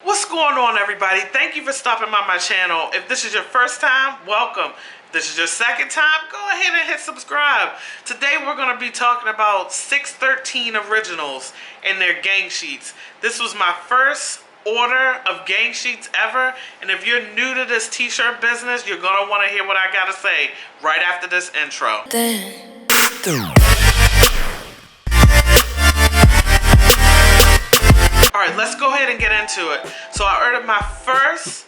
What's going on, everybody? Thank you for stopping by my channel. If this is your first time, welcome. If this is your second time, go ahead and hit subscribe. Today we're going to be talking about 613 originals and their gang sheets. This was my first order of gang sheets ever, and if you're new to this t-shirt business, you're going to want to hear what I got to say right after this intro. Alright, let's go ahead and get into it. So I ordered my first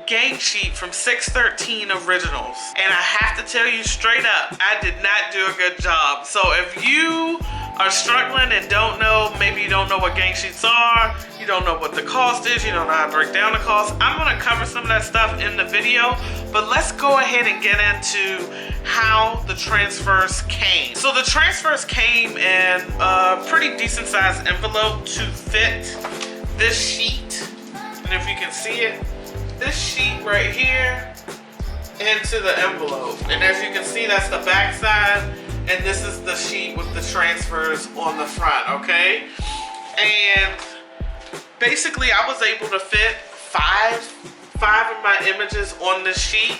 gang sheet from 613 Originals. And I have to tell you straight up, I did not do a good job. So if you are struggling and don't know, maybe you don't know what gang sheets are, you don't know what the cost is, you don't know how to break down the cost, I'm going to cover some of that stuff in the video. But let's go ahead and get into how the transfers came. So the transfers came in a pretty decent sized envelope to fit this sheet. And if you can see it, this sheet right here into the envelope. And as you can see, that's the back side. And this is the sheet with the transfers on the front, okay? And basically I was able to fit five of my images on this sheet.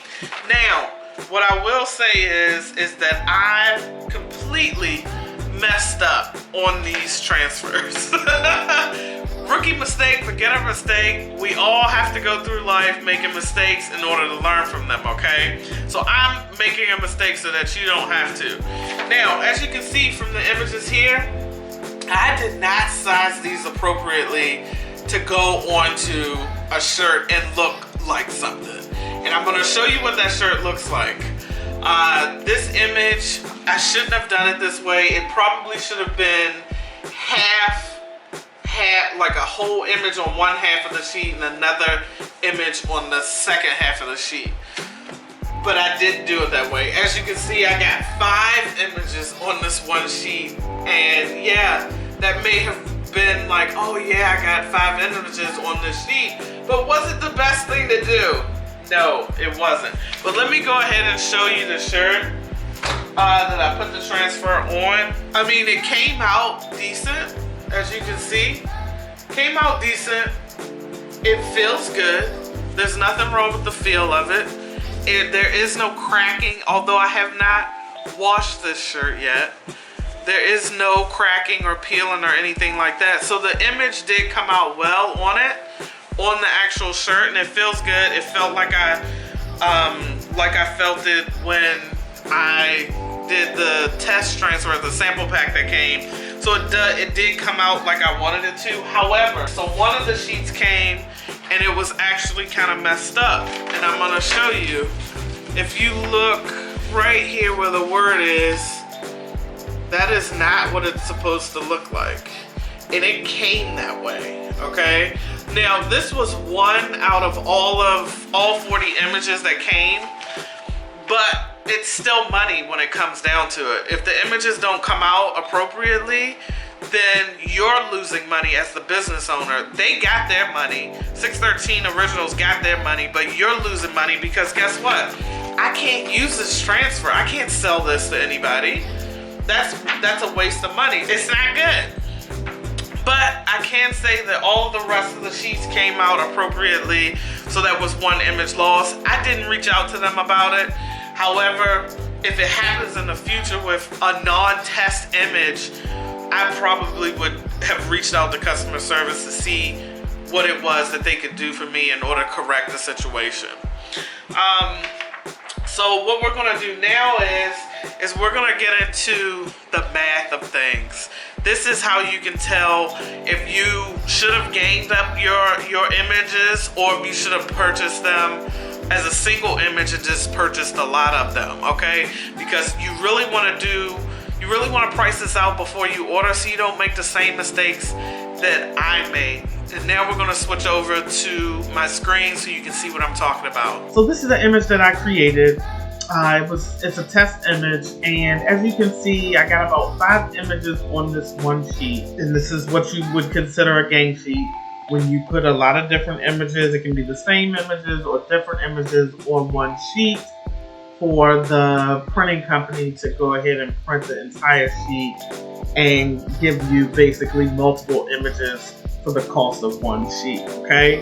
Now, what I will say is that I completely messed up on these transfers. Rookie mistake, forget a mistake. We all have to go through life making mistakes in order to learn from them, okay? So I'm making a mistake so that you don't have to. Now, as you can see from the images here, I did not size these appropriately to go onto a shirt and look like something. And I'm gonna show you what that shirt looks like. This image, I shouldn't have done it this way. It probably should have been like a whole image on one half of the sheet and another image on the second half of the sheet. But I didn't do it that way. As you can see, I got 5 images on this one sheet. And yeah, that may have been like, oh yeah, I got 5 images on this sheet. But was it the best thing to do? No, it wasn't. But let me go ahead and show you the shirt that I put the transfer on. I mean, it came out decent, as you can see. Came out decent. It feels good. There's nothing wrong with the feel of it. There is no cracking, although I have not washed this shirt yet. There is no cracking or peeling or anything like that. So the image did come out well on it, on the actual shirt, and it feels good. It felt like I felt it when I did the test transfer, the sample pack that came. So it did come out like I wanted it to. However, so one of the sheets came and it was actually kind of messed up. And I'm gonna show you. If you look right here where the word is, that is not what it's supposed to look like. And it came that way, okay? Now, this was one out of all 40 images that came, but it's still money when it comes down to it. If the images don't come out appropriately, then you're losing money as the business owner. They got their money. 613 Originals got their money, but you're losing money because guess what? I can't use this transfer. I can't sell this to anybody. That's a waste of money. It's not good. But I can say that all of the rest of the sheets came out appropriately, so that was one image loss. I didn't reach out to them about it. However, if it happens in the future with a non-test image, I probably would have reached out to customer service to see what it was that they could do for me in order to correct the situation. So what we're gonna do now is we're gonna get into the math of things. This is how you can tell if you should have gained up your images or if you should have purchased them as a single image and just purchased a lot of them, okay? Because you really want to price this out before you order so you don't make the same mistakes that I made. And now we're gonna switch over to my screen so you can see what I'm talking about. So this is the image that I created. It's a test image, and as you can see, I got about 5 images on this one sheet. And this is what you would consider a gang sheet. When you put a lot of different images, it can be the same images or different images on one sheet for the printing company to go ahead and print the entire sheet and give you basically multiple images for the cost of one sheet, okay?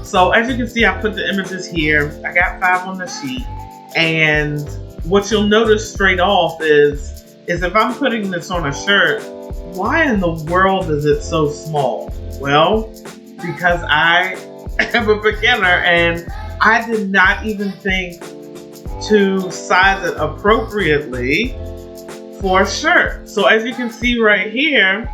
So as you can see, I put the images here. I got 5 on the sheet. And what you'll notice straight off is if I'm putting this on a shirt, why in the world is it so small? Well, because I am a beginner and I did not even think to size it appropriately for a shirt. So as you can see right here,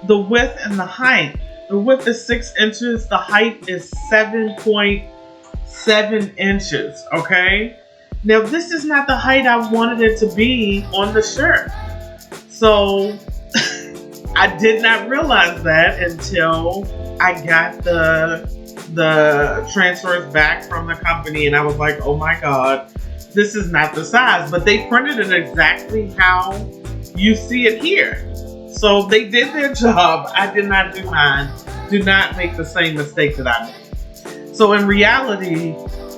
the width and the height. The width is 6 inches, the height is 7.7 inches, okay? Now this is not the height I wanted it to be on the shirt. So I did not realize that until I got the transfers back from the company, and I was like, oh my God, this is not the size. But they printed it exactly how you see it here. So they did their job. I did not do mine. Do not make the same mistake that I made. So in reality,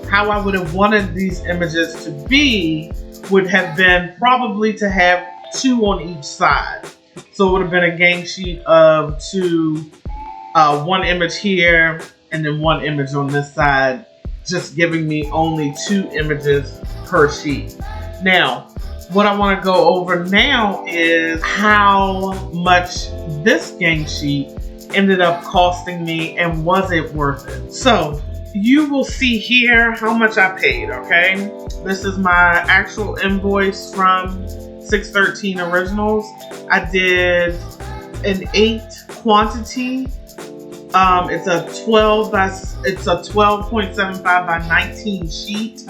how I would have wanted these images to be would have been probably to have 2 on each side. So it would have been a gang sheet of 2, 1 image here, and then 1 image on this side, just giving me only 2 images per sheet. Now, what I want to go over now is how much this gang sheet ended up costing me and was it worth it. So you will see here how much I paid, okay? This is my actual invoice from 613 Originals. I did an 8 quantity. It's a 12.75 by 19 sheet,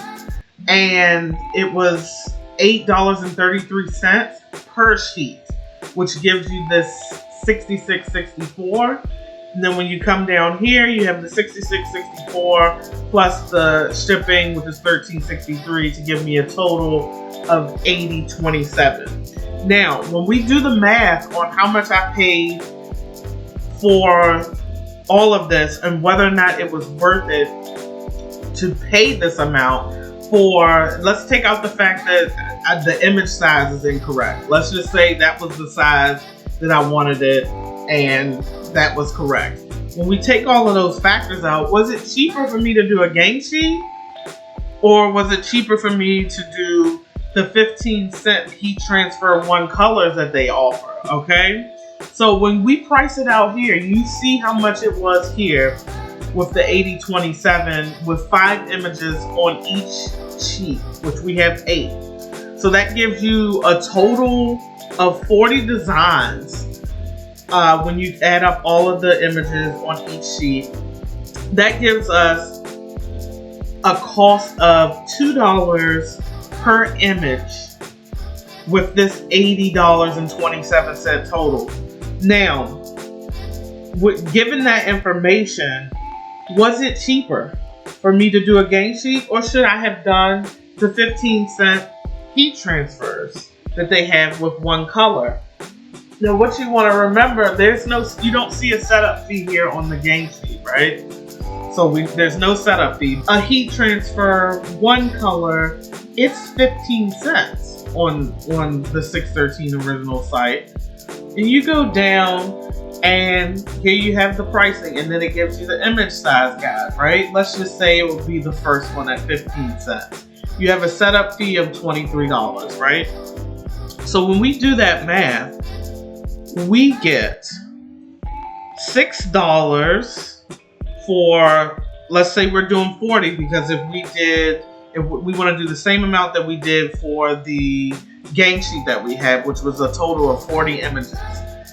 and it was $8.33 per sheet, which gives you this $66.64. And then when you come down here, you have the $66.64 plus the shipping, which is $13.63, to give me a total of $80.27. Now, when we do the math on how much I paid for all of this and whether or not it was worth it to pay this amount for, let's take out the fact that the image size is incorrect. Let's just say that was the size that I wanted it and that was correct. When we take all of those factors out, was it cheaper for me to do a gang sheet, or was it cheaper for me to do the 15-cent heat transfer 1 colors that they offer, okay? So when we price it out here, you see how much it was here with the $80.27 with 5 images on each sheet, which we have 8. So that gives you a total of 40 designs when you add up all of the images on each sheet. That gives us a cost of $2 per image with this $80.27 total. Now, given that information, was it cheaper for me to do a gang sheet, or should I have done the 15-cent heat transfers that they have with 1 color? Now, what you want to remember, you don't see a setup fee here on the gang sheet, right? So there's no setup fee. A heat transfer 1 color, it's 15 cents on the 613 Original site. And you go down and here you have the pricing, and then it gives you the image size guide, right? Let's just say it would be the first one at 15 cents. You have a setup fee of $23, right? So when we do that math, we get $6 for, let's say we're doing 40, because if we want to do the same amount that we did for the gang sheet that we had, which was a total of 40 images.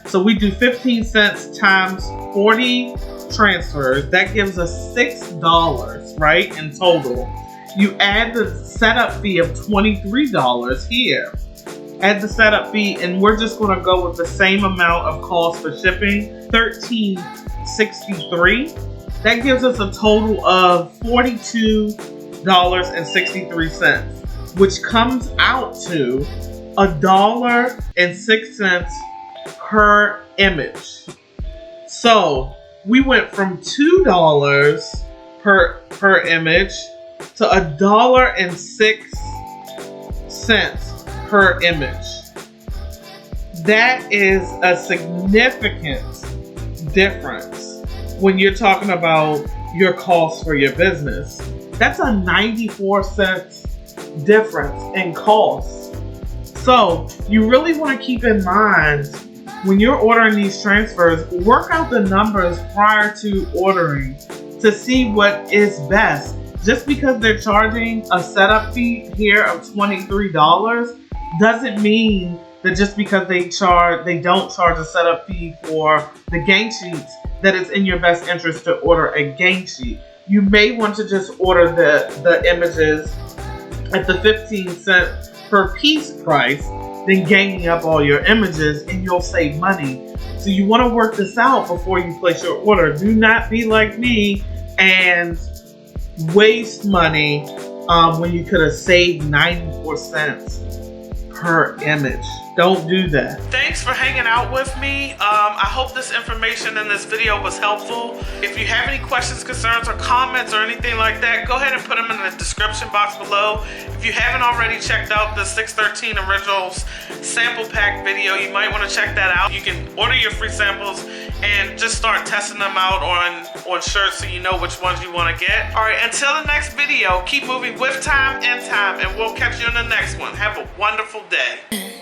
So we do 15 cents times 40 transfers. That gives us $6, right, in total. You add the setup fee of $23 here. Add the setup fee, and we're just going to go with the same amount of cost for shipping, $13.63. That gives us a total of $42.63, which comes out to $1.06 per image. So we went from $2 per image to $1.06 per image. That is a significant difference when you're talking about your costs for your business. That's a 94 cents difference in costs. So you really want to keep in mind when you're ordering these transfers, work out the numbers prior to ordering to see what is best. Just because they're charging a setup fee here of $23 doesn't mean that just because they don't charge a setup fee for the Gangsheets that it's in your best interest to order a Gangsheet. You may want to just order the images at the 15-cent per piece price, then ganging up all your images, and you'll save money. So you want to work this out before you place your order. Do not be like me and waste money when you could have saved 94 cents per image. Don't do that. Thanks for hanging out with me. I hope this information in this video was helpful. If you have any questions, concerns, or comments or anything like that, go ahead and put them in the description box below. If you haven't already checked out the 613 Originals sample pack video, you might want to check that out. You can order your free samples and just start testing them out on shirts so you know which ones you want to get. All right, until the next video, keep moving with time, and we'll catch you in the next one. Have a wonderful day.